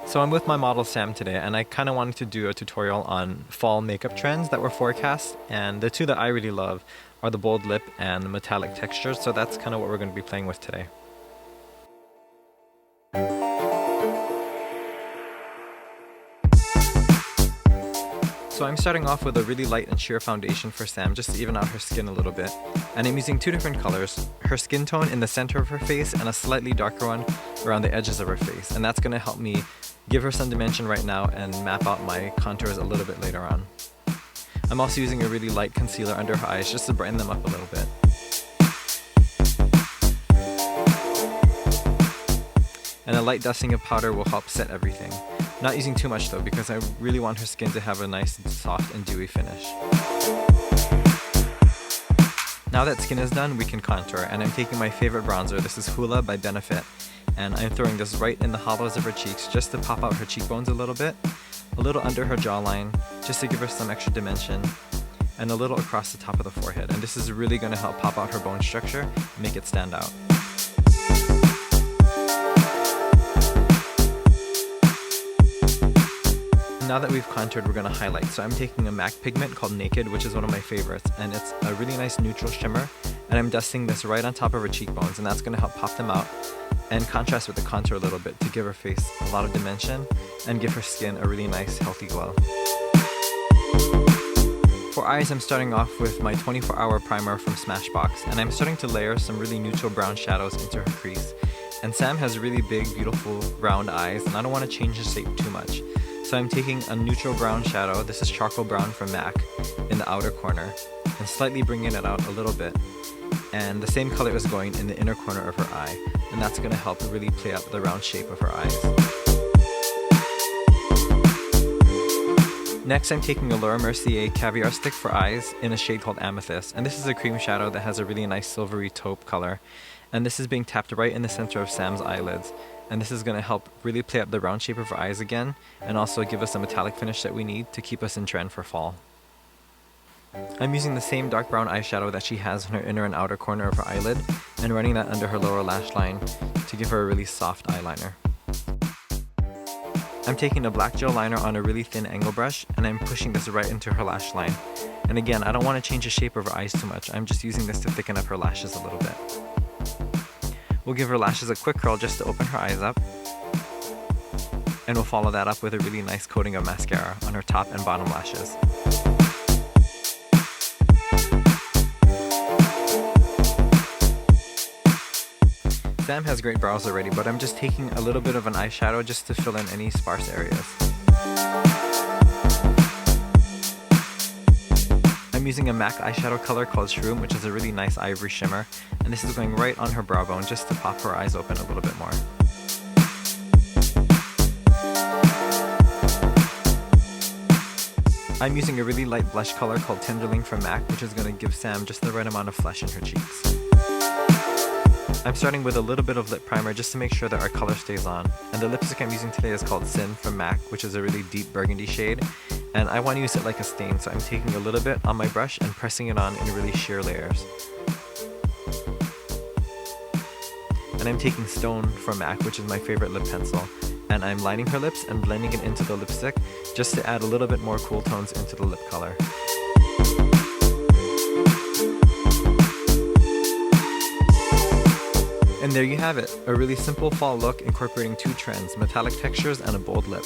So I'm with my model Sam today, and I kind of wanted to do a tutorial on fall makeup trends that were forecast, and the two that I really love are the bold lip and the metallic textures, so that's kind of what we're going to be playing with today. So I'm starting off with a really light and sheer foundation for Sam just to even out her skin a little bit. And I'm using two different colors, her skin tone in the center of her face and a slightly darker one around the edges of her face. And that's going to help me give her some dimension right now and map out my contours a little bit later on. I'm also using a really light concealer under her eyes just to brighten them up a little bit. And a light dusting of powder will help set everything. Not using too much though, because I really want her skin to have a nice, soft and dewy finish. Now that skin is done, we can contour, and I'm taking my favorite bronzer. This is Hoola by Benefit, and I'm throwing this right in the hollows of her cheeks just to pop out her cheekbones a little bit, a little under her jawline, just to give her some extra dimension, and a little across the top of the forehead. And this is really going to help pop out her bone structure and make it stand out. Now that we've contoured, we're going to highlight. So I'm taking a MAC pigment called Naked, which is one of my favorites, and it's a really nice neutral shimmer, and I'm dusting this right on top of her cheekbones, and that's going to help pop them out and contrast with the contour a little bit to give her face a lot of dimension and give her skin a really nice healthy glow. For eyes, I'm starting off with my 24-hour primer from Smashbox, and I'm starting to layer some really neutral brown shadows into her crease. And Sam has really big, beautiful round eyes, and I don't want to change the shape too much. So I'm taking a neutral brown shadow, this is charcoal brown from MAC, in the outer corner, and slightly bringing it out a little bit. And the same color is going in the inner corner of her eye, and that's going to help really play up the round shape of her eyes. Next, I'm taking a Mercier Caviar stick for eyes in a shade called Amethyst, and this is a cream shadow that has a really nice silvery taupe color, and this is being tapped right in the center of Sam's eyelids. And this is going to help really play up the round shape of her eyes again, and also give us a metallic finish that we need to keep us in trend for fall. I'm using the same dark brown eyeshadow that she has in her inner and outer corner of her eyelid, and running that under her lower lash line to give her a really soft eyeliner. I'm taking a black gel liner on a really thin angle brush, and I'm pushing this right into her lash line. And again, I don't want to change the shape of her eyes too much, I'm just using this to thicken up her lashes a little bit. We'll give her lashes a quick curl just to open her eyes up. And we'll follow that up with a really nice coating of mascara on her top and bottom lashes. Sam has great brows already, but I'm just taking a little bit of an eyeshadow just to fill in any sparse areas. I'm using a MAC eyeshadow color called Shroom, which is a really nice ivory shimmer, and this is going right on her brow bone just to pop her eyes open a little bit more. I'm using a really light blush color called Tenderling from MAC, which is going to give Sam just the right amount of flesh in her cheeks. I'm starting with a little bit of lip primer just to make sure that our color stays on, and the lipstick I'm using today is called Sin from MAC, which is a really deep burgundy shade, and I want to use it like a stain, so I'm taking a little bit on my brush and pressing it on in really sheer layers. And I'm taking Stone from MAC, which is my favorite lip pencil, and I'm lining her lips and blending it into the lipstick just to add a little bit more cool tones into the lip color. And there you have it, a really simple fall look incorporating two trends, metallic textures and a bold lip.